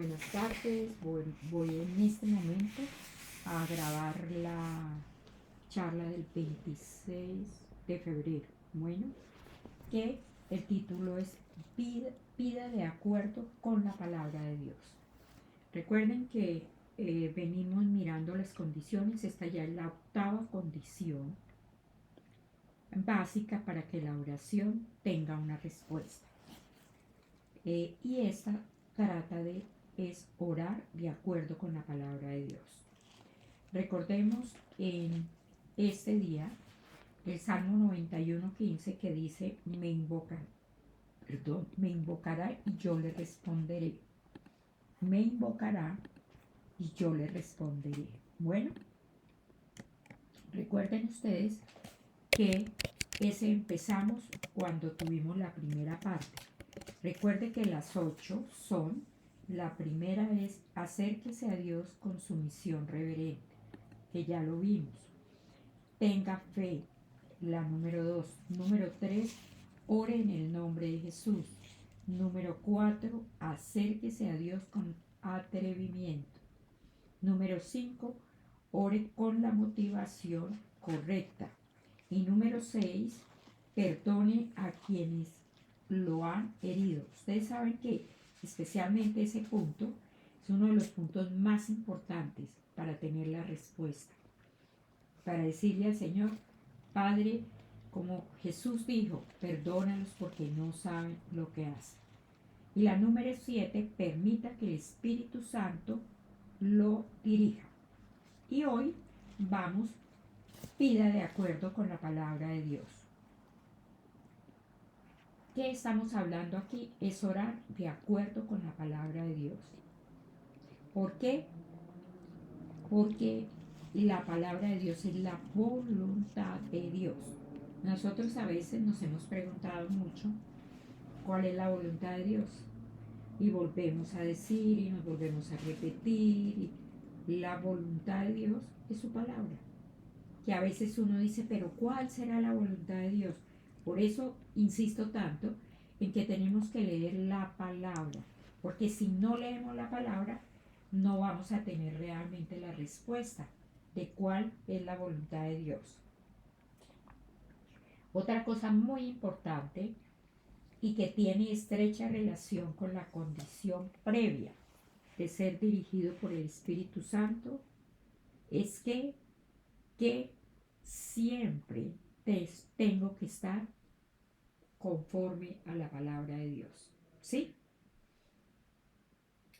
Buenas tardes, voy en este momento a grabar la charla del 26 de febrero. Bueno, que el título es Vida de acuerdo con la palabra de Dios. Recuerden que venimos mirando las condiciones, esta ya es la octava condición básica para que la oración tenga una respuesta. Y esta trata de es orar de acuerdo con la palabra de Dios. Recordemos en este día el Salmo 91:15 que dice, me invocará y yo le responderé. Me invocará y yo le responderé. Bueno, recuerden ustedes que ese empezamos cuando tuvimos la primera parte. Recuerde que las 8 son: la primera es acérquese a Dios con sumisión reverente, que ya lo vimos. Tenga fe, la número 2. Número 3, ore en el nombre de Jesús. Número 4, acérquese a Dios con atrevimiento. Número 5, ore con la motivación correcta. Y número 6, perdone a quienes lo han herido. Ustedes saben que especialmente ese punto es uno de los puntos más importantes para tener la respuesta. Para decirle al Señor, Padre, como Jesús dijo, perdónalos porque no saben lo que hacen. Y la número 7, permita que el Espíritu Santo lo dirija. Y hoy vamos, pida de acuerdo con la palabra de Dios. ¿Qué estamos hablando aquí? Es orar de acuerdo con la palabra de Dios. ¿Por qué? Porque la palabra de Dios es la voluntad de Dios. Nosotros a veces nos hemos preguntado mucho cuál es la voluntad de Dios. Y volvemos a decir y nos volvemos a repetir. La voluntad de Dios es su palabra. Que a veces uno dice, pero ¿cuál será la voluntad de Dios? Por eso insisto tanto en que tenemos que leer la palabra, porque si no leemos la palabra, no vamos a tener realmente la respuesta de cuál es la voluntad de Dios. Otra cosa muy importante y que tiene estrecha relación con la condición previa de ser dirigido por el Espíritu Santo es que siempre tengo que estar conforme a la palabra de Dios. ¿Sí?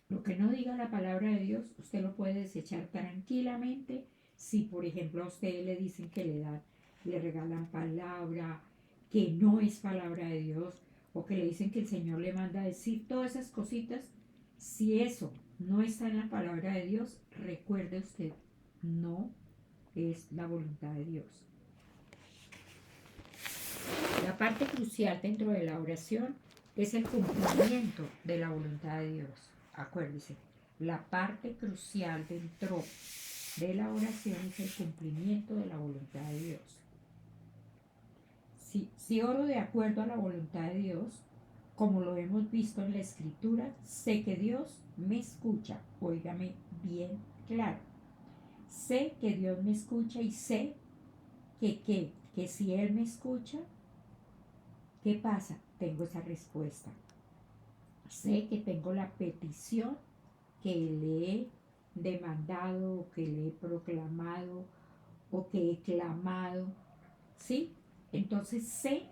Lo que no diga la palabra de Dios, usted lo puede desechar tranquilamente. Si, por ejemplo, a usted le dicen que le regalan palabra, que no es palabra de Dios, o que le dicen que el Señor le manda a decir todas esas cositas, si eso no está en la palabra de Dios, recuerde usted, no es la voluntad de Dios. La parte crucial dentro de la oración es el cumplimiento de la voluntad de Dios. Acuérdese, la parte crucial dentro de la oración es el cumplimiento de la voluntad de Dios. Si oro de acuerdo a la voluntad de Dios, como lo hemos visto en la Escritura, sé que Dios me escucha. Óigame bien claro. Sé que Dios me escucha y sé que si Él me escucha, ¿qué pasa? Tengo esa respuesta. Sé que tengo la petición que le he demandado, o que le he proclamado, o que he clamado, ¿sí? Entonces sé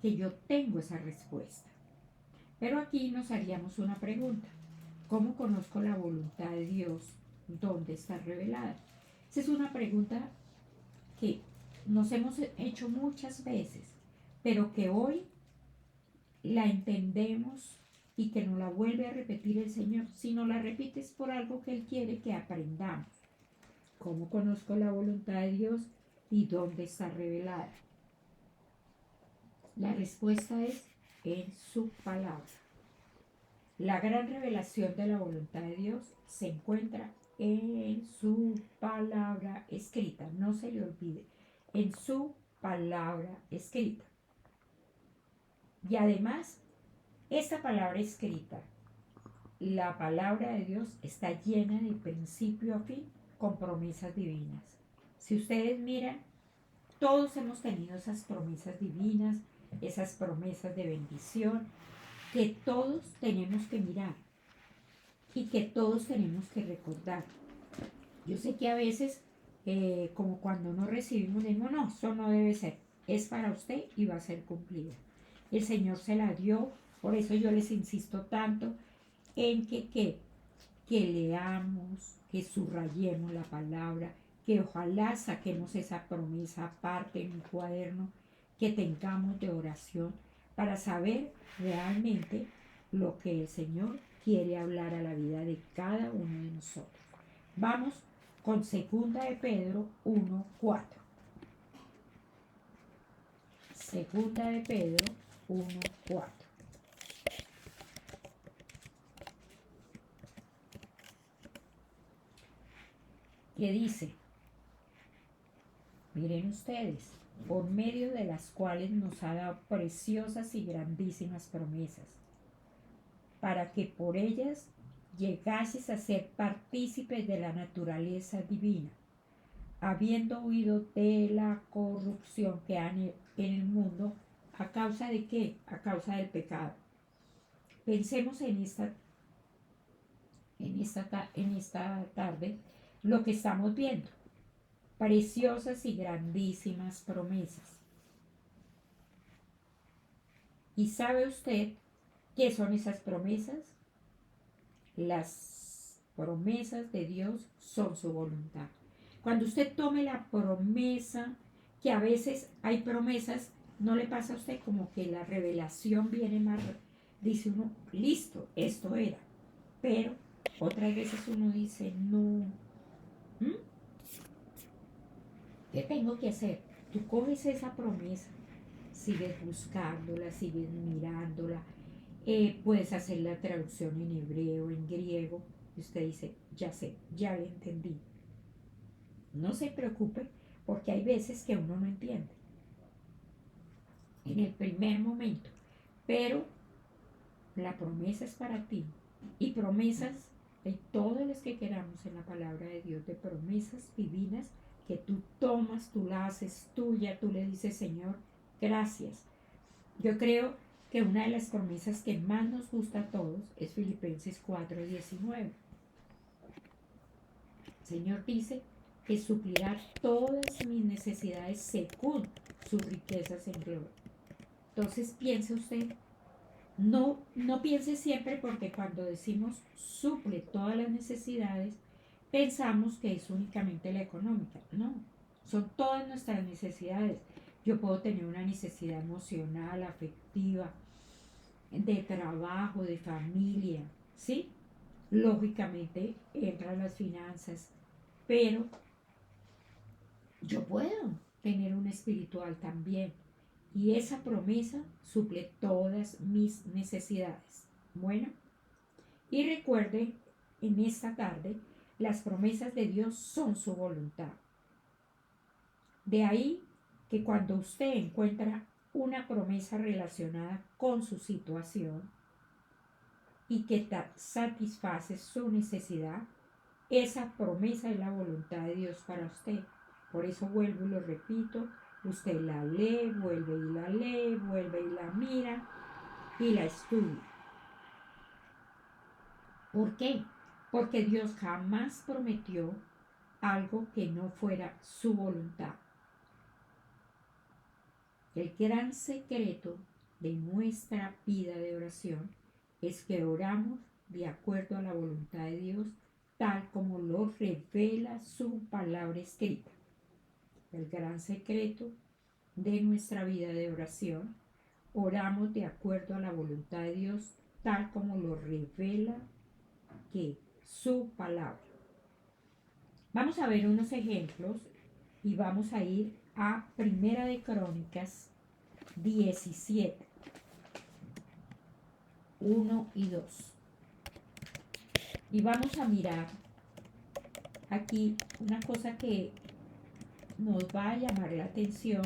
que yo tengo esa respuesta. Pero aquí nos haríamos una pregunta. ¿Cómo conozco la voluntad de Dios? ¿Dónde está revelada? Esa es una pregunta que nos hemos hecho muchas veces, pero que hoy la entendemos y que nos la vuelve a repetir el Señor. Si no la repites por algo que Él quiere que aprendamos. ¿Cómo conozco la voluntad de Dios y dónde está revelada? La respuesta es en su palabra. La gran revelación de la voluntad de Dios se encuentra en su palabra escrita. No se le olvide, en su palabra escrita. Y además, esta palabra escrita la palabra de Dios está llena de principio a fin con promesas divinas. Si ustedes miran, todos hemos tenido esas promesas divinas, esas promesas de bendición, que todos tenemos que mirar y que todos tenemos que recordar. Yo sé que a veces, como cuando no recibimos, decimos, no, eso no debe ser, es para usted y va a ser cumplida. El Señor se la dio, por eso yo les insisto tanto en que leamos, que subrayemos la palabra, que ojalá saquemos esa promesa aparte en un cuaderno, que tengamos de oración para saber realmente lo que el Señor quiere hablar a la vida de cada uno de nosotros. Vamos con segunda de Pedro 1:4. Segunda de Pedro 1:4. Que dice, miren ustedes, por medio de las cuales nos ha dado preciosas y grandísimas promesas, para que por ellas llegases a ser partícipes de la naturaleza divina, habiendo huido de la corrupción que hay en el mundo. ¿A causa de qué? A causa del pecado. Pensemos en esta tarde lo que estamos viendo. Preciosas y grandísimas promesas. ¿Y sabe usted qué son esas promesas? Las promesas de Dios son su voluntad. Cuando usted tome la promesa, que a veces hay promesas, no le pasa a usted como que la revelación viene más, dice uno, listo, esto era. Pero otras veces uno dice, no, ¿qué tengo que hacer? Tú coges esa promesa, sigues buscándola, sigues mirándola, puedes hacer la traducción en hebreo, en griego, y usted dice, ya sé, ya lo entendí. No se preocupe, porque hay veces que uno no entiende en el primer momento, pero la promesa es para ti, y promesas hay todas las que queramos en la palabra de Dios, de promesas divinas que tú tomas, tú la haces tuya, tú le dices, Señor, gracias. Yo creo que una de las promesas que más nos gusta a todos es Filipenses 4:19. El Señor dice que suplirá todas mis necesidades según sus riquezas en gloria. Entonces piense usted, no piense siempre, porque cuando decimos suple todas las necesidades, pensamos que es únicamente la económica. No, son todas nuestras necesidades. Yo puedo tener una necesidad emocional, afectiva, de trabajo, de familia, ¿sí? Lógicamente entran las finanzas, pero yo puedo tener una espiritual también. Y esa promesa suple todas mis necesidades. Bueno, y recuerden, en esta tarde, las promesas de Dios son su voluntad. De ahí que cuando usted encuentra una promesa relacionada con su situación y que satisface su necesidad, esa promesa es la voluntad de Dios para usted. Por eso vuelvo y lo repito, usted la lee, vuelve y la lee, vuelve y la mira y la estudia. ¿Por qué? Porque Dios jamás prometió algo que no fuera su voluntad. El gran secreto de nuestra vida de oración es que oramos de acuerdo a la voluntad de Dios, tal como lo revela su palabra escrita. El gran secreto de nuestra vida de oración, oramos de acuerdo a la voluntad de Dios, tal como lo revela que su palabra. Vamos a ver unos ejemplos y vamos a ir a Primera de Crónicas 17, 1 y 2. Y vamos a mirar aquí una cosa que nos va a llamar la atención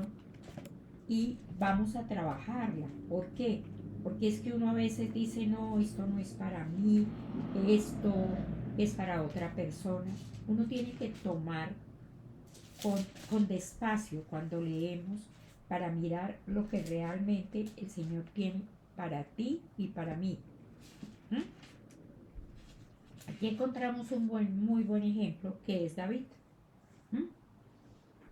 y vamos a trabajarla. ¿Por qué? porque es que uno a veces dice, no, esto no es para mí, esto es para otra persona. Uno tiene que tomar con despacio cuando leemos para mirar lo que realmente el Señor tiene para ti y para mí. ¿Mm? Aquí encontramos un muy buen ejemplo que es David. ¿Mm?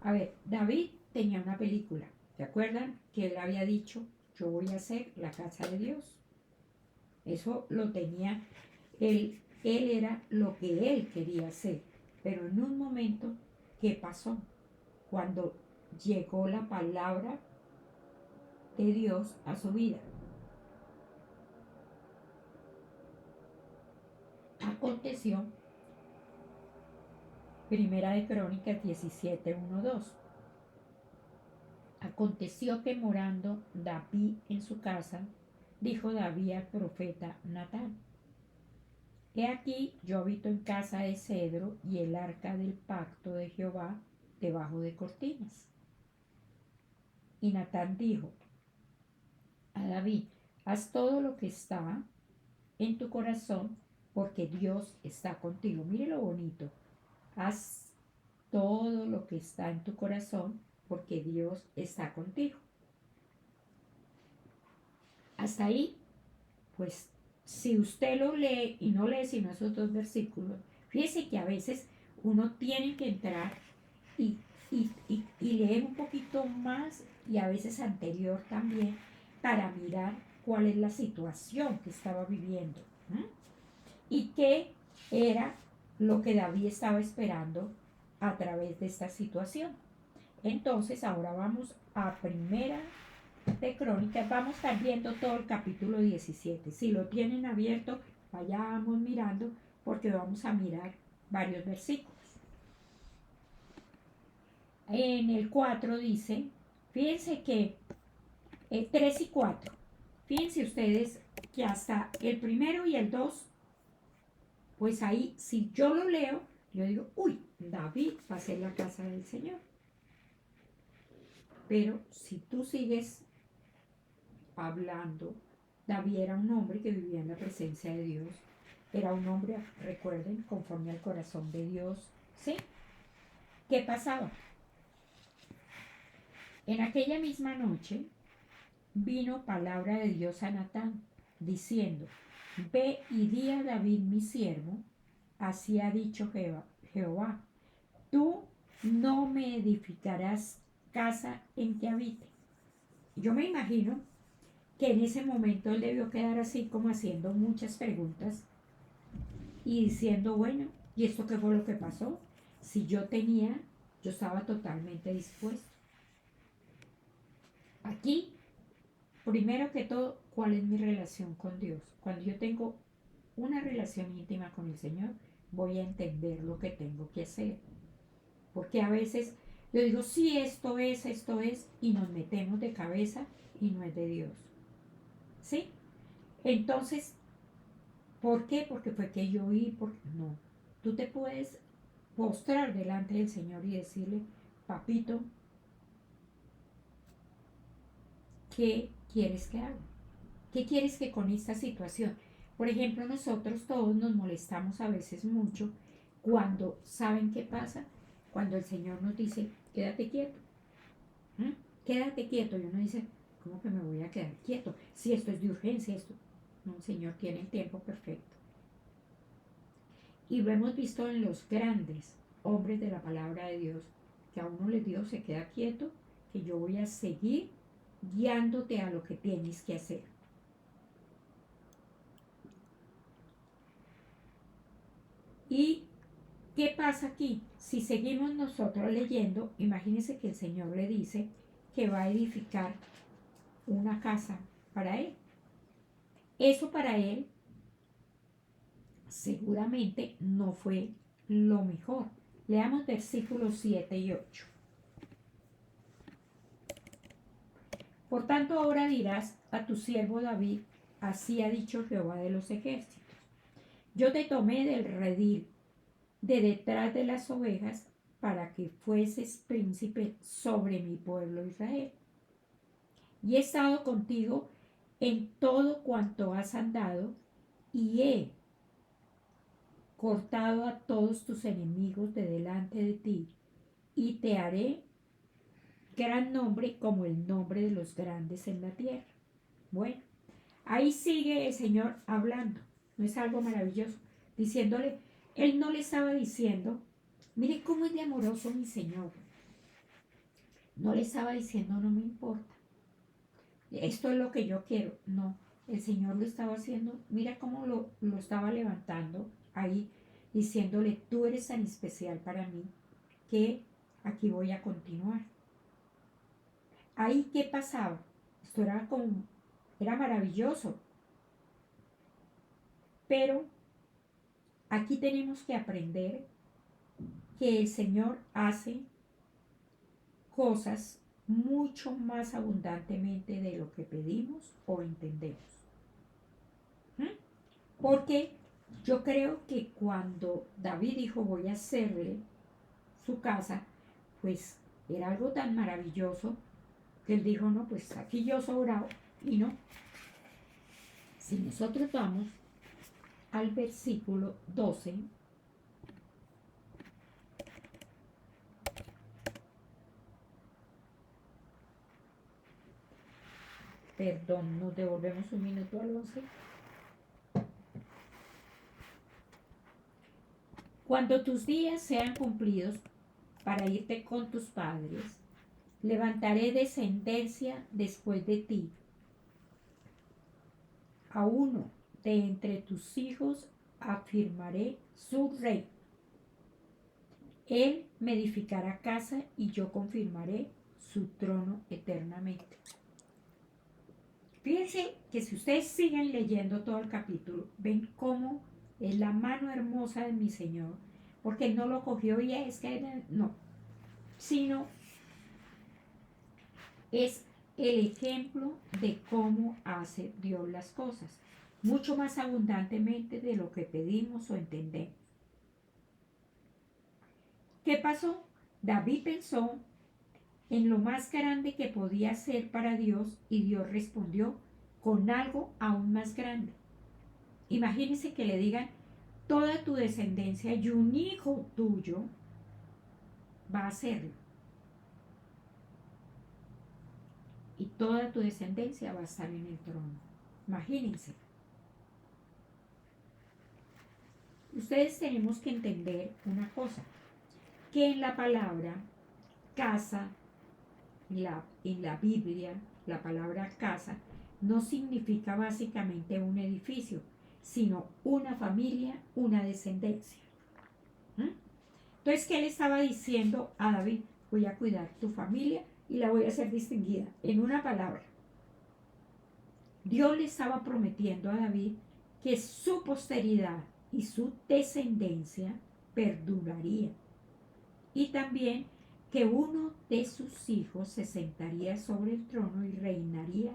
A ver, David tenía una película. ¿Se acuerdan que él había dicho, yo voy a hacer la casa de Dios? Eso lo tenía, él era lo que él quería hacer. Pero en un momento, ¿qué pasó? Cuando llegó la palabra de Dios a su vida. Aconteció, Primera de Crónicas 17, 1, 2. Aconteció que morando David en su casa, dijo David al profeta Natán: He aquí, yo habito en casa de cedro y el arca del pacto de Jehová debajo de cortinas. Y Natán dijo a David: Haz todo lo que está en tu corazón, porque Dios está contigo. Mire lo bonito. Haz todo lo que está en tu corazón, porque Dios está contigo. Hasta ahí, pues, si usted lo lee y no lee sino esos dos versículos, fíjese que a veces uno tiene que entrar y, y leer un poquito más y a veces anterior también para mirar cuál es la situación que estaba viviendo. ¿Eh? Y qué era lo que David estaba esperando a través de esta situación. Entonces ahora vamos a Primera de Crónicas, vamos a estar viendo todo el capítulo 17. Si lo tienen abierto, vayamos mirando porque vamos a mirar varios versículos. En el 4 dice, fíjense que 3 y 4, fíjense ustedes que hasta el primero y el 2, pues ahí si yo lo leo, yo digo, uy, David va a ser la casa del Señor. Pero si tú sigues hablando, David era un hombre que vivía en la presencia de Dios. Era un hombre, recuerden, conforme al corazón de Dios. ¿Sí? ¿Qué pasaba? En aquella misma noche vino palabra de Dios a Natán, diciendo: Ve y di a David mi siervo, así ha dicho Jehová, tú no me edificarás casa en que habite. Yo me imagino que en ese momento él debió quedar así como haciendo muchas preguntas y diciendo, bueno, ¿y esto qué fue lo que pasó? Si yo estaba totalmente dispuesto. Aquí, primero que todo, ¿cuál es mi relación con Dios? Cuando yo tengo una relación íntima con el Señor, voy a entender lo que tengo que hacer. Porque a veces yo digo, sí, esto es, y nos metemos de cabeza y no es de Dios. ¿Sí? Entonces, ¿por qué? Porque fue que yo oí, porque no. Tú te puedes postrar delante del Señor y decirle, papito, ¿qué quieres que haga? ¿Qué quieres que con esta situación? Por ejemplo, nosotros todos nos molestamos a veces mucho cuando, ¿saben qué pasa? Cuando el Señor nos dice, quédate quieto. ¿Mm? Quédate quieto. Y uno dice, ¿cómo que me voy a quedar quieto? Si esto es de urgencia, esto. No, el Señor tiene el tiempo perfecto. Y lo hemos visto en los grandes hombres de la palabra de Dios, que a uno les dijo, se queda quieto, que yo voy a seguir guiándote a lo que tienes que hacer. ¿Y qué pasa aquí? Si seguimos nosotros leyendo, imagínense que el Señor le dice que va a edificar una casa para él. Eso para él seguramente no fue lo mejor. Leamos versículos 7 y 8. Por tanto, ahora dirás a tu siervo David, así ha dicho Jehová de los ejércitos. Yo te tomé del redil de detrás de las ovejas para que fueses príncipe sobre mi pueblo Israel. Y he estado contigo en todo cuanto has andado, y he cortado a todos tus enemigos de delante de ti, y te haré gran nombre como el nombre de los grandes en la tierra. Bueno, ahí sigue el Señor hablando. ¿No es algo maravilloso? Diciéndole, Él no le estaba diciendo, mire cómo es de amoroso mi Señor. No le estaba diciendo, no me importa. Esto es lo que yo quiero. No, el Señor lo estaba haciendo. Mira cómo lo estaba levantando ahí, diciéndole, tú eres tan especial para mí que aquí voy a continuar. Ahí, ¿qué pasaba? Esto era maravilloso. Pero aquí tenemos que aprender que el Señor hace cosas mucho más abundantemente de lo que pedimos o entendemos. Porque yo creo que cuando David dijo voy a hacerle su casa, pues era algo tan maravilloso que él dijo, no, pues aquí yo sobrado. Y no, si nosotros vamos al versículo 12, perdón, nos devolvemos un minuto al 11. Cuando tus días sean cumplidos para irte con tus padres, levantaré descendencia después de ti. A uno de entre tus hijos afirmaré su rey. Él me edificará casa y yo confirmaré su trono eternamente. Fíjense que si ustedes siguen leyendo todo el capítulo, ven cómo es la mano hermosa de mi Señor, porque Él no lo cogió y es que no, sino es el ejemplo de cómo hace Dios las cosas, mucho más abundantemente de lo que pedimos o entendemos. ¿Qué pasó? David pensó en lo más grande que podía hacer para Dios y Dios respondió con algo aún más grande. Imagínense que le digan, toda tu descendencia y un hijo tuyo va a hacerlo. Y toda tu descendencia va a estar en el trono. Imagínense. Ustedes tenemos que entender una cosa, que en la palabra casa, en la Biblia, la palabra casa no significa básicamente un edificio, sino una familia, una descendencia. Entonces, ¿qué le estaba diciendo a David? Voy a cuidar tu familia y la voy a hacer distinguida. En una palabra, Dios le estaba prometiendo a David que su posteridad y su descendencia perduraría. Y también que uno de sus hijos se sentaría sobre el trono y reinaría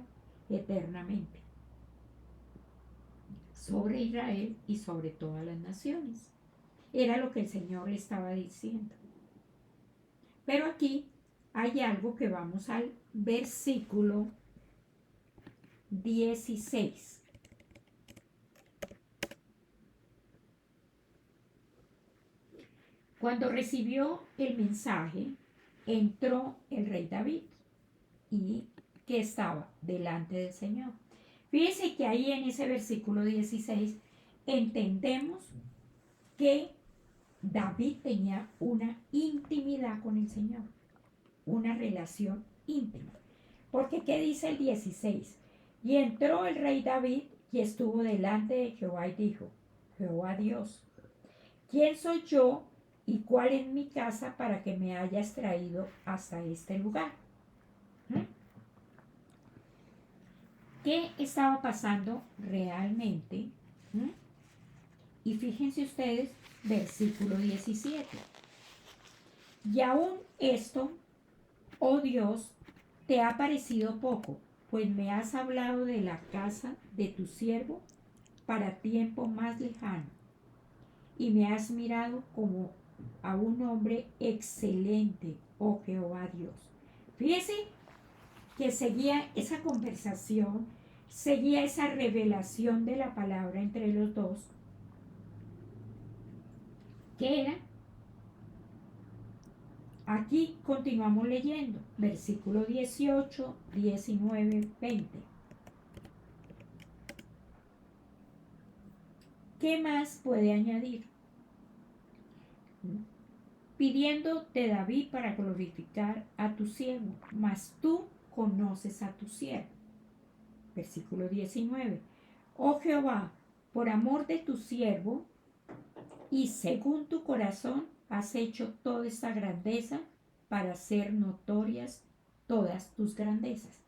eternamente sobre Israel y sobre todas las naciones. Era lo que el Señor le estaba diciendo. Pero aquí hay algo que vamos al versículo 16. Cuando recibió el mensaje, entró el rey David y que estaba delante del Señor. Fíjense que ahí en ese versículo 16 entendemos que David tenía una intimidad con el Señor, una relación íntima. Porque ¿qué dice el 16? Y entró el rey David y estuvo delante de Jehová y dijo, Jehová Dios, ¿quién soy yo y cuál es mi casa para que me hayas traído hasta este lugar? ¿Qué estaba pasando realmente? Y fíjense ustedes, versículo 17. Y aún esto, oh Dios, te ha parecido poco, pues me has hablado de la casa de tu siervo para tiempo más lejano, y me has mirado como a un hombre excelente, oh Jehová Dios. Fíjese que seguía esa conversación seguía esa revelación de la palabra entre los dos, que era, aquí continuamos leyendo, versículo 18, 19, 20. ¿Qué más puede añadir? Pidiéndote David para glorificar a tu siervo, mas tú conoces a tu siervo. Versículo 19. Oh Jehová, por amor de tu siervo y según tu corazón has hecho toda esta grandeza para hacer notorias todas tus grandezas.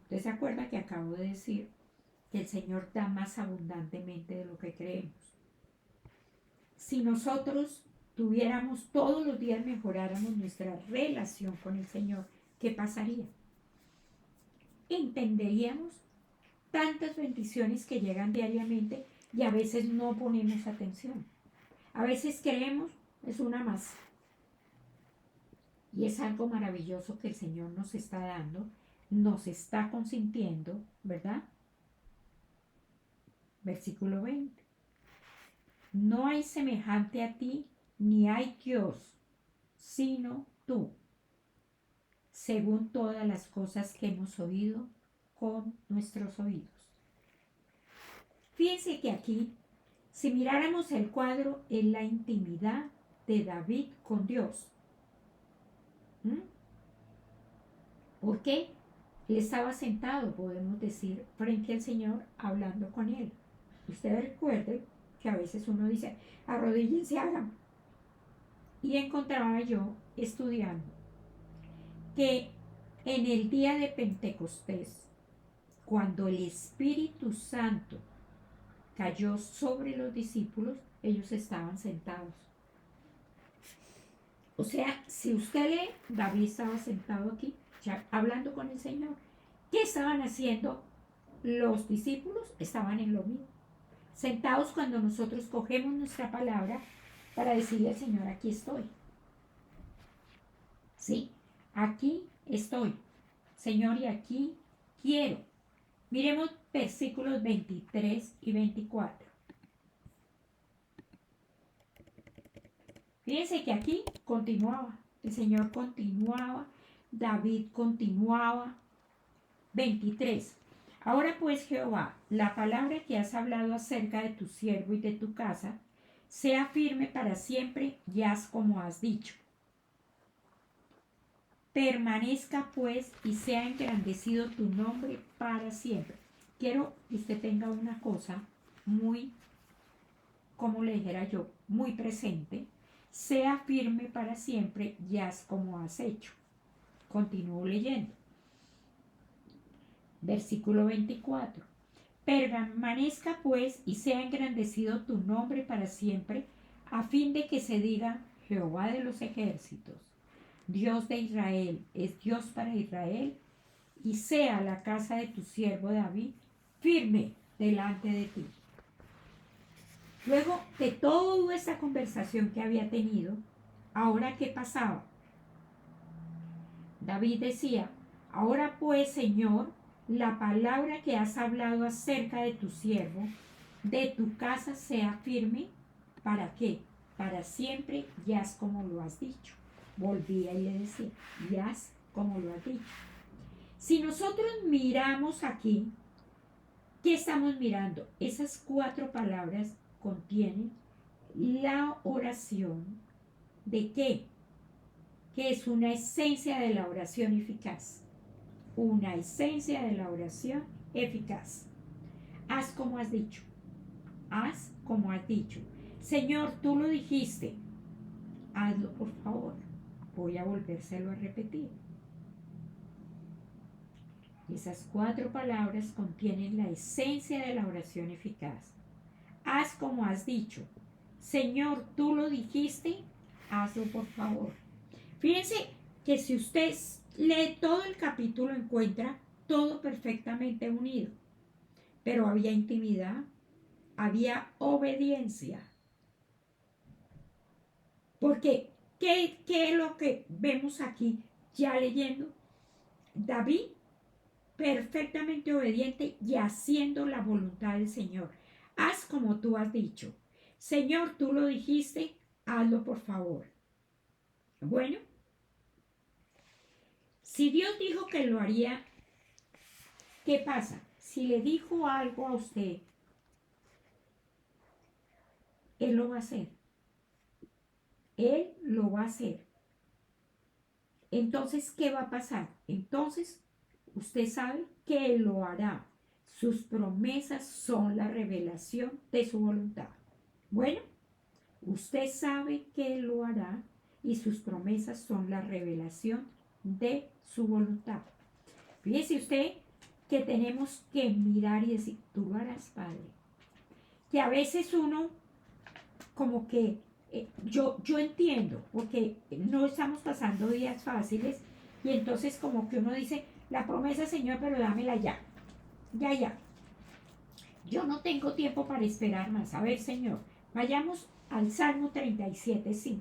¿Usted se acuerda que acabo de decir que el Señor da más abundantemente de lo que creemos? Si nosotros tuviéramos todos los días, mejoráramos nuestra relación con el Señor, ¿qué pasaría? Entenderíamos tantas bendiciones que llegan diariamente y a veces no ponemos atención. A veces creemos, es una más. Y es algo maravilloso que el Señor nos está dando, nos está consintiendo, ¿verdad? Versículo 20. No hay semejante a ti, ni hay Dios, sino tú, según todas las cosas que hemos oído con nuestros oídos. Fíjense que aquí, si miráramos el cuadro, es la intimidad de David con Dios. ¿Por qué? Él estaba sentado, podemos decir, frente al Señor, hablando con él. Usted recuerde que a veces uno dice, arrodíllense, hagan. Y encontraba yo estudiando que en el día de Pentecostés, cuando el Espíritu Santo cayó sobre los discípulos, ellos estaban sentados. O sea, si usted lee, David estaba sentado aquí, ya hablando con el Señor. ¿Qué estaban haciendo los discípulos? Estaban en lo mismo. Sentados cuando nosotros cogemos nuestra palabra para decirle al Señor, aquí estoy. ¿Sí? Aquí estoy. Señor, y aquí quiero. Miremos versículos 23 y 24. Fíjense que aquí continuaba. El Señor continuaba. David continuaba. 23. Ahora pues, Jehová, la palabra que has hablado acerca de tu siervo y de tu casa, sea firme para siempre y haz como has dicho. Permanezca pues y sea engrandecido tu nombre para siempre. Quiero que usted tenga una cosa muy, como le dijera yo, muy presente. Sea firme para siempre y haz como has hecho. Continúo leyendo. Versículo 24. Permanezca pues y sea engrandecido tu nombre para siempre, a fin de que se diga Jehová de los ejércitos, Dios de Israel, es Dios para Israel, y sea la casa de tu siervo David firme delante de ti. Luego de toda esta conversación que había tenido, ahora ¿qué pasaba? David decía, ahora pues, Señor, la palabra que has hablado acerca de tu siervo, de tu casa sea firme. ¿Para qué? Para siempre, y haz como lo has dicho. Volvía y le decía, y haz como lo has dicho. Si nosotros miramos aquí, ¿qué estamos mirando? Esas 4 palabras contienen la oración de qué? Que es una esencia de la oración eficaz. Una esencia de la oración eficaz. Haz como has dicho. Haz como has dicho. Señor, tú lo dijiste. Hazlo, por favor. Voy a volvérselo a repetir. Esas 4 palabras contienen la esencia de la oración eficaz. Haz como has dicho. Señor, tú lo dijiste. Hazlo, por favor. Fíjense que si usted lee todo el capítulo, encuentra todo perfectamente unido. Pero había intimidad, había obediencia. Porque, ¿qué es lo que vemos aquí ya leyendo? David perfectamente obediente y haciendo la voluntad del Señor. Haz como tú has dicho. Señor, tú lo dijiste, hazlo por favor. Bueno, si Dios dijo que lo haría, ¿qué pasa? Si le dijo algo a usted, Él lo va a hacer. Él lo va a hacer. Entonces, ¿qué va a pasar? Entonces, usted sabe que Él lo hará. Sus promesas son la revelación de su voluntad. Bueno, usted sabe que Él lo hará y sus promesas son la revelación de su voluntad. Fíjese usted que tenemos que mirar y decir, tú lo harás, Padre. Que a veces uno como que yo entiendo, porque no estamos pasando días fáciles y entonces como que uno dice, la promesa, Señor, pero dámela ya, ya. Yo no tengo tiempo para esperar más. A ver, Señor, vayamos al Salmo 37:5.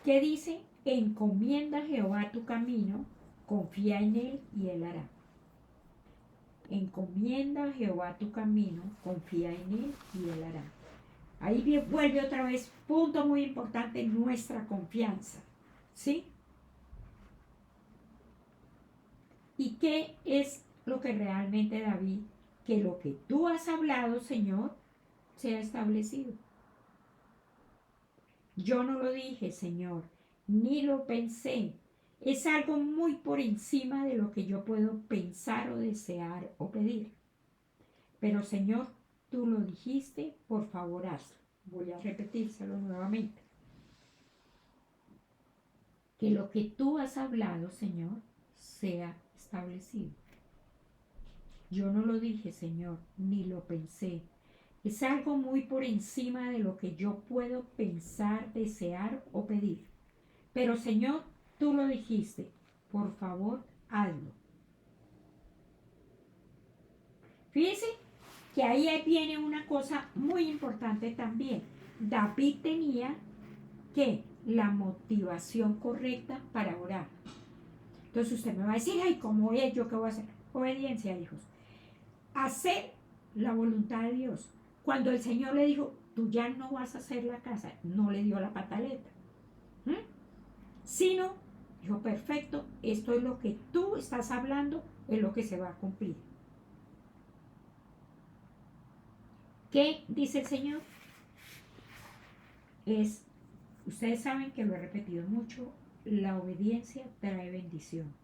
¿Qué dice? Encomienda a Jehová tu camino, confía en Él y Él hará. Encomienda a Jehová tu camino, confía en Él y Él hará. Ahí vuelve otra vez, punto muy importante, nuestra confianza. ¿Sí? ¿Y qué es lo que realmente, David? Que lo que tú has hablado, Señor, sea establecido. Yo no lo dije, Señor, ni lo pensé. Es algo muy por encima de lo que yo puedo pensar o desear o pedir. Pero, Señor, tú lo dijiste, por favor hazlo. Voy a repetírselo nuevamente. Que lo que tú has hablado, Señor, sea establecido. Yo no lo dije, Señor, ni lo pensé. Es algo muy por encima de lo que yo puedo pensar, desear o pedir. Pero, Señor, tú lo dijiste. Por favor, hazlo. Fíjese que ahí viene una cosa muy importante también. David tenía que la motivación correcta para orar. Entonces usted me va a decir, ay, ¿cómo es? ¿Yo qué voy a hacer? Obediencia, hijos. Hacer la voluntad de Dios. Cuando el Señor le dijo, tú ya no vas a hacer la casa, no le dio la pataleta. Sino, dijo, perfecto, esto es lo que tú estás hablando, es lo que se va a cumplir. ¿Qué dice el Señor? Ustedes saben que lo he repetido mucho, la obediencia trae bendición.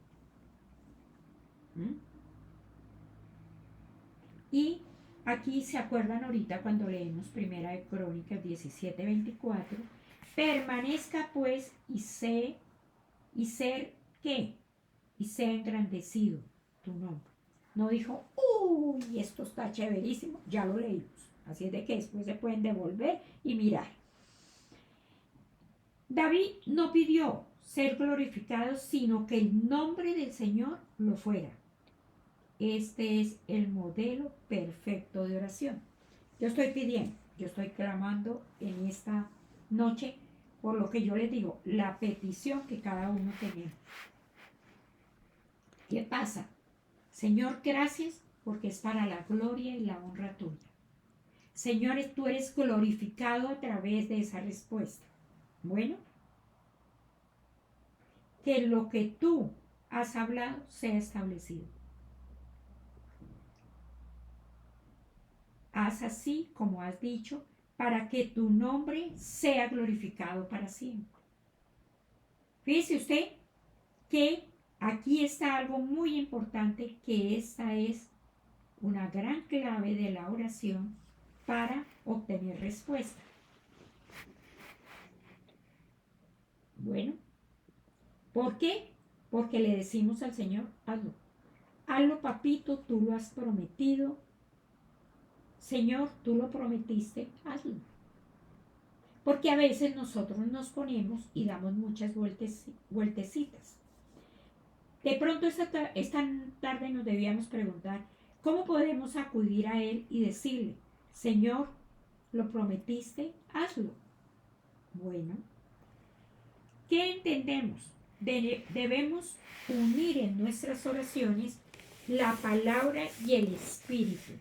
Y aquí se acuerdan ahorita cuando leemos Primera de Crónicas 17:24, permanezca pues y ser ¿qué? Y sea engrandecido tu nombre. No dijo, uy, esto está chéverísimo, ya lo leímos. Así es de que después se pueden devolver y mirar. David no pidió ser glorificado, sino que el nombre del Señor lo fuera. Este es el modelo perfecto de oración. Yo estoy pidiendo, yo estoy clamando en esta noche por lo que yo les digo, la petición que cada uno tenemos. ¿Qué pasa? Señor, gracias porque es para la gloria y la honra tuya. Señor, tú eres glorificado a través de esa respuesta. Bueno, que lo que tú has hablado sea establecido. Haz así como has dicho, para que tu nombre sea glorificado para siempre. Fíjese usted que aquí está algo muy importante, que esta es una gran clave de la oración para obtener respuesta. Bueno, ¿por qué? Porque le decimos al Señor, hazlo. Hazlo, papito, tú lo has prometido. Señor, tú lo prometiste, hazlo. Porque a veces nosotros nos ponemos y damos muchas vueltecitas. De pronto esta tarde nos debíamos preguntar, ¿Cómo podemos acudir a Él y decirle, Señor, lo prometiste, hazlo? Bueno, ¿qué entendemos? Debemos unir en nuestras oraciones la palabra y el espíritu.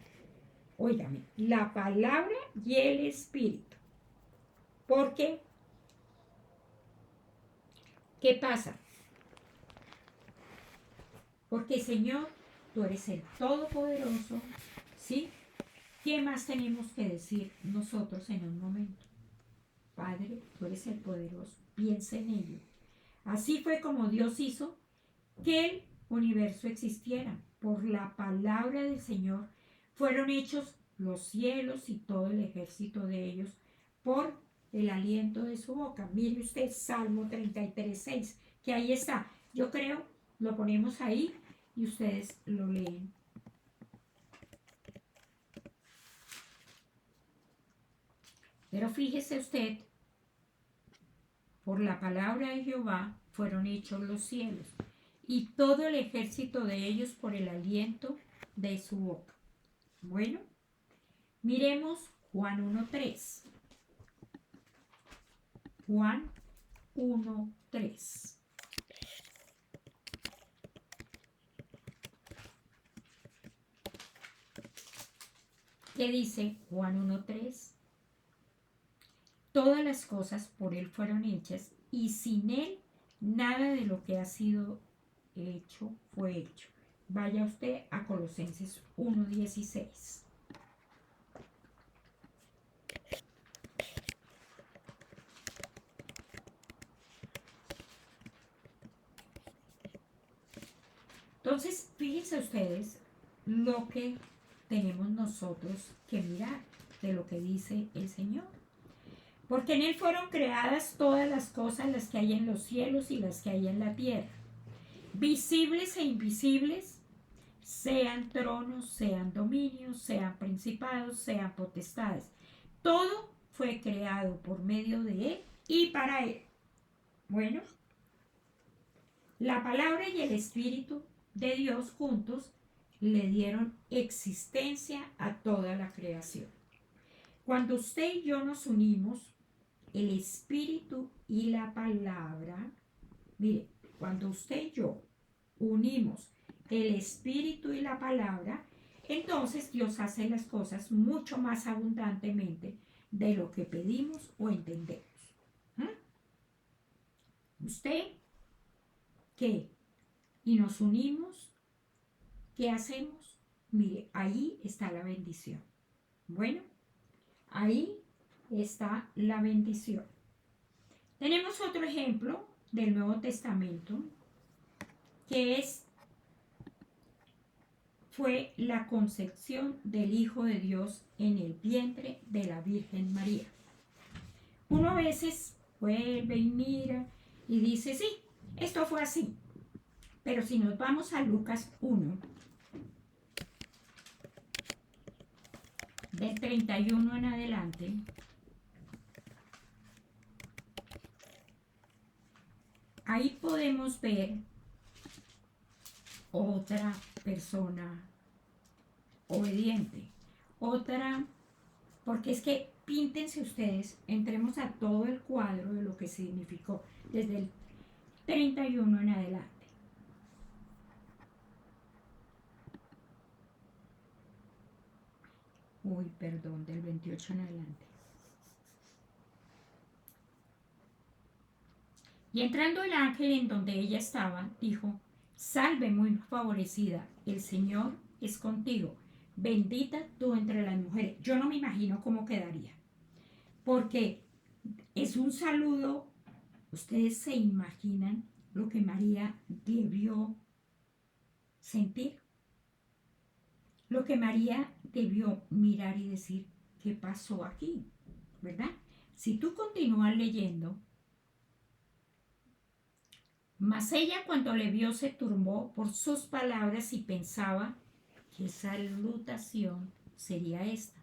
Óigame, la palabra y el espíritu. ¿Por qué? ¿Qué pasa? Porque Señor, tú eres el Todopoderoso, ¿sí? ¿Qué más tenemos que decir nosotros en un momento? Padre, tú eres el poderoso, piensa en ello. Así fue como Dios hizo que el universo existiera. Por la palabra del Señor fueron hechos los cielos y todo el ejército de ellos por el aliento de su boca. Mire usted Salmo 33:6, que ahí está. Yo creo, lo ponemos ahí y ustedes lo leen. Pero fíjese usted, por la palabra de Jehová fueron hechos los cielos y todo el ejército de ellos por el aliento de su boca. Bueno, miremos Juan 1:3. Juan 1:3. ¿Qué dice Juan 1:3? Todas las cosas por Él fueron hechas y sin Él nada de lo que ha sido hecho fue hecho. Vaya usted a Colosenses 1:16. Entonces, fíjense ustedes lo que tenemos nosotros que mirar de lo que dice el Señor. Porque en Él fueron creadas todas las cosas, las que hay en los cielos y las que hay en la tierra, visibles e invisibles, sean tronos, sean dominios, sean principados, sean potestades. Todo fue creado por medio de Él y para Él. Bueno, la palabra y el Espíritu de Dios juntos le dieron existencia a toda la creación. Cuando usted y yo nos unimos, el Espíritu y la palabra, mire, cuando usted y yo unimos el Espíritu y la palabra, entonces Dios hace las cosas mucho más abundantemente de lo que pedimos o entendemos. ¿Usted qué? Y nos unimos, ¿qué hacemos? Mire, ahí está la bendición. Bueno, ahí está la bendición. Tenemos otro ejemplo del Nuevo Testamento que fue la concepción del Hijo de Dios en el vientre de la Virgen María. Uno a veces vuelve y mira y dice, sí, esto fue así. Pero si nos vamos a Lucas 1, del 31 en adelante, ahí podemos ver otra persona obediente, otra, porque es que píntense ustedes, entremos a todo el cuadro de lo que significó desde el 31 en adelante. Uy, perdón, del 28 en adelante. Y entrando el ángel en donde ella estaba, dijo, salve muy favorecida, el Señor es contigo, bendita tú entre las mujeres. Yo no me imagino cómo quedaría, porque es un saludo. ¿Ustedes se imaginan lo que María debió sentir? Lo que María debió mirar y decir, ¿qué pasó aquí? ¿Verdad? Si tú continúas leyendo, mas ella cuando le vio se turbó por sus palabras y pensaba qué salutación sería esta.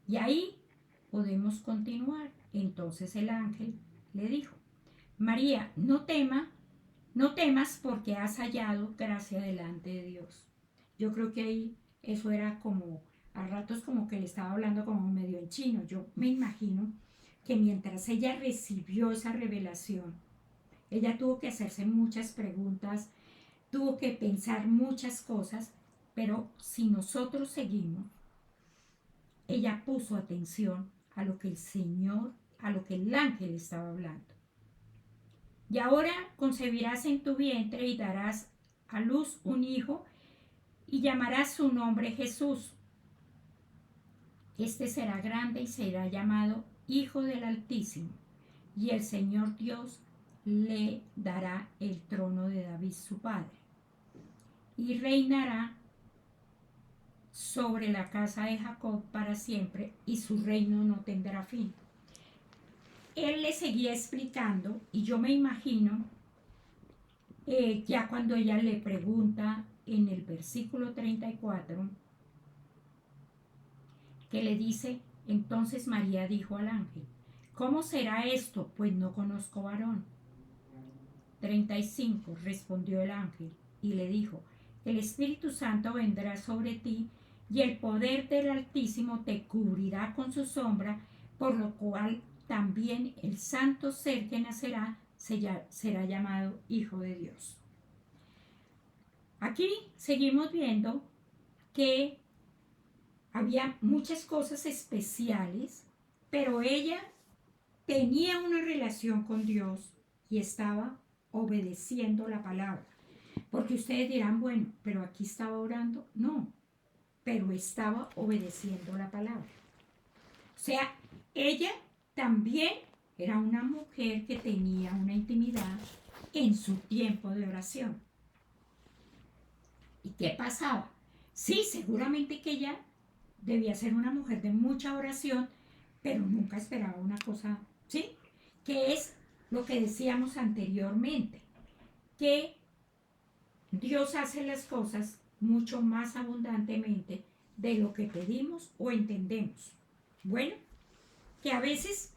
Y ahí podemos continuar. Entonces el ángel le dijo, María, no temas porque has hallado gracia delante de Dios. Yo creo que ahí eso era como, a ratos como que le estaba hablando como medio en chino. Yo me imagino que mientras ella recibió esa revelación, ella tuvo que hacerse muchas preguntas, tuvo que pensar muchas cosas, pero si nosotros seguimos, ella puso atención a lo que el Señor, a lo que el ángel estaba hablando. Y ahora concebirás en tu vientre y darás a luz un hijo y llamarás su nombre Jesús. Este será grande y será llamado Hijo del Altísimo, y el Señor Dios le dará el trono de David su padre, y reinará sobre la casa de Jacob para siempre, y su reino no tendrá fin. Él le seguía explicando, y yo me imagino, ya cuando ella le pregunta en el versículo 34, que le dice, entonces María dijo al ángel, ¿cómo será esto? Pues no conozco varón. 35, respondió el ángel y le dijo, el Espíritu Santo vendrá sobre ti y el poder del Altísimo te cubrirá con su sombra, por lo cual también el santo ser que nacerá será llamado Hijo de Dios. Aquí seguimos viendo que había muchas cosas especiales, pero ella tenía una relación con Dios y estaba obedeciendo la palabra. Porque ustedes dirán, bueno, pero aquí estaba orando. No, pero estaba obedeciendo la palabra. O sea, ella también era una mujer que tenía una intimidad en su tiempo de oración. ¿Y qué pasaba? Sí, seguramente que ella debía ser una mujer de mucha oración, pero nunca esperaba una cosa, ¿sí? Que es lo que decíamos anteriormente, que Dios hace las cosas mucho más abundantemente de lo que pedimos o entendemos. Bueno, que a veces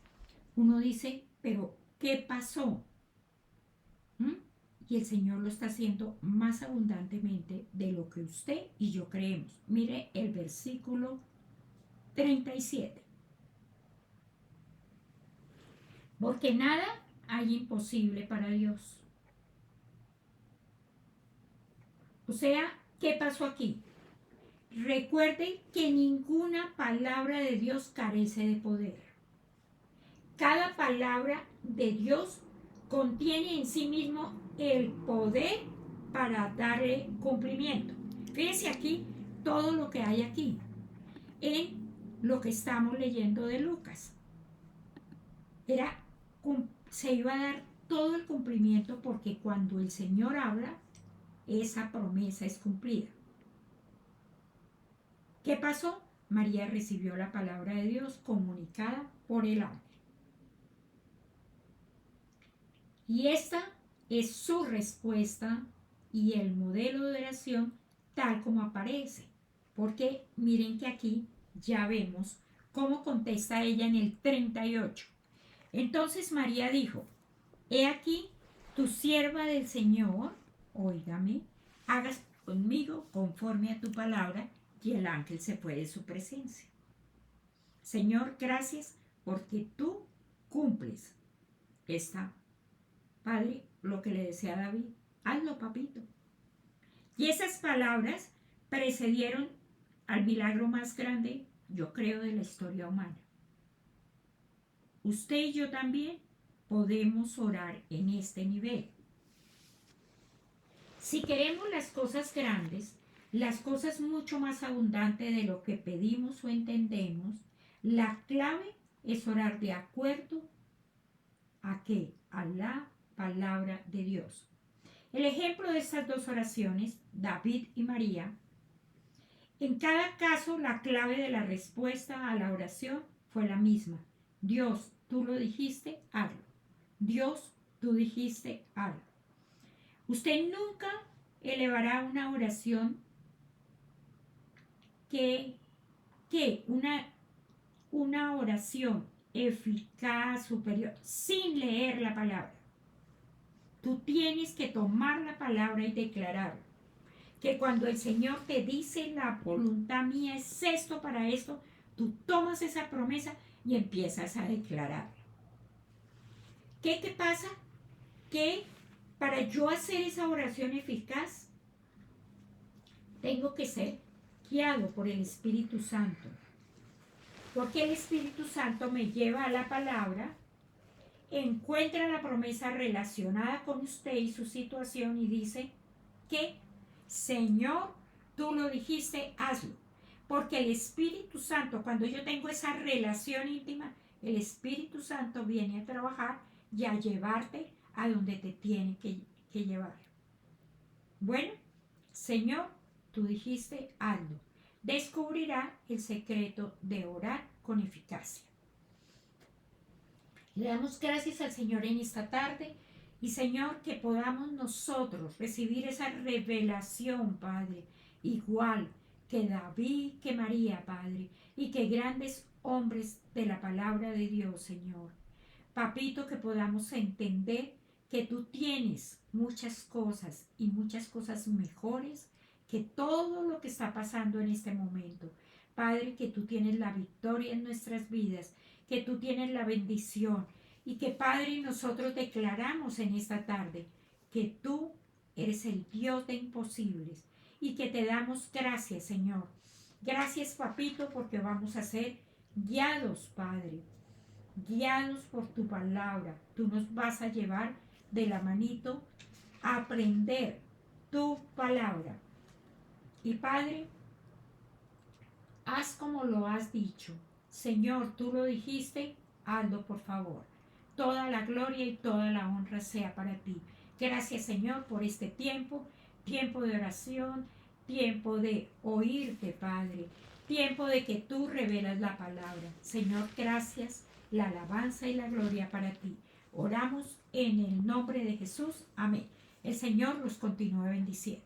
uno dice, pero ¿qué pasó? ¿Mm? Y el Señor lo está haciendo más abundantemente de lo que usted y yo creemos. Mire el versículo 37. Porque nada hay imposible para Dios. O sea, ¿qué pasó aquí? Recuerden que ninguna palabra de Dios carece de poder. Cada palabra de Dios contiene en sí mismo el poder para darle cumplimiento. Fíjense aquí todo lo que hay aquí en lo que estamos leyendo de Lucas. Se iba a dar todo el cumplimiento porque cuando el Señor habla, esa promesa es cumplida. ¿Qué pasó? María recibió la palabra de Dios comunicada por el ángel. Y esta es su respuesta y el modelo de oración tal como aparece. Porque miren que aquí ya vemos cómo contesta ella en el 38. Entonces María dijo, he aquí tu sierva del Señor, óigame, hagas conmigo conforme a tu palabra, y el ángel se fue de su presencia. Señor, gracias porque tú cumples esta, Padre, lo que le decía a David, hazlo, papito. Y esas palabras precedieron al milagro más grande, yo creo, de la historia humana. Usted y yo también podemos orar en este nivel. Si queremos las cosas grandes, las cosas mucho más abundantes de lo que pedimos o entendemos, la clave es orar de acuerdo a qué? A la palabra de Dios. El ejemplo de estas dos oraciones, David y María, en cada caso la clave de la respuesta a la oración fue la misma. Dios, tú lo dijiste, hazlo. Dios, tú dijiste, hazlo. Usted nunca elevará una oración una oración eficaz, superior, sin leer la palabra. Tú tienes que tomar la palabra y declararlo. que cuando el Señor te dice la voluntad mía es esto para esto, tú tomas esa promesa y empiezas a declararla. ¿Qué pasa? Que para yo hacer esa oración eficaz, tengo que ser guiado por el Espíritu Santo. Porque el Espíritu Santo me lleva a la palabra, encuentra la promesa relacionada con usted y su situación y dice que, Señor, tú lo dijiste, hazlo. Porque el Espíritu Santo, cuando yo tengo esa relación íntima, el Espíritu Santo viene a trabajar y a llevarte a donde te tiene que llevar. Bueno, Señor, tú dijiste, hazlo. Descubrirá el secreto de orar con eficacia. Le damos gracias al Señor en esta tarde y Señor que podamos nosotros recibir esa revelación, Padre, igual que David, que María, Padre, y que grandes hombres de la palabra de Dios, Señor. Papito, que podamos entender que tú tienes muchas cosas y muchas cosas mejores que todo lo que está pasando en este momento. Padre, que tú tienes la victoria en nuestras vidas, que tú tienes la bendición y que, Padre, nosotros declaramos en esta tarde que tú eres el Dios de imposibles y que te damos gracias, Señor. Gracias, Papito, porque vamos a ser guiados, Padre, guiados por tu palabra. Tú nos vas a llevar de la manito a aprender tu palabra. Y Padre, haz como lo has dicho. Señor, tú lo dijiste, hazlo por favor. Toda la gloria y toda la honra sea para ti. Gracias, Señor, por este tiempo, tiempo de oración, tiempo de oírte, Padre, tiempo de que tú revelas la palabra. Señor, gracias, la alabanza y la gloria para ti. Oramos en el nombre de Jesús. Amén. El Señor los continúe bendiciendo.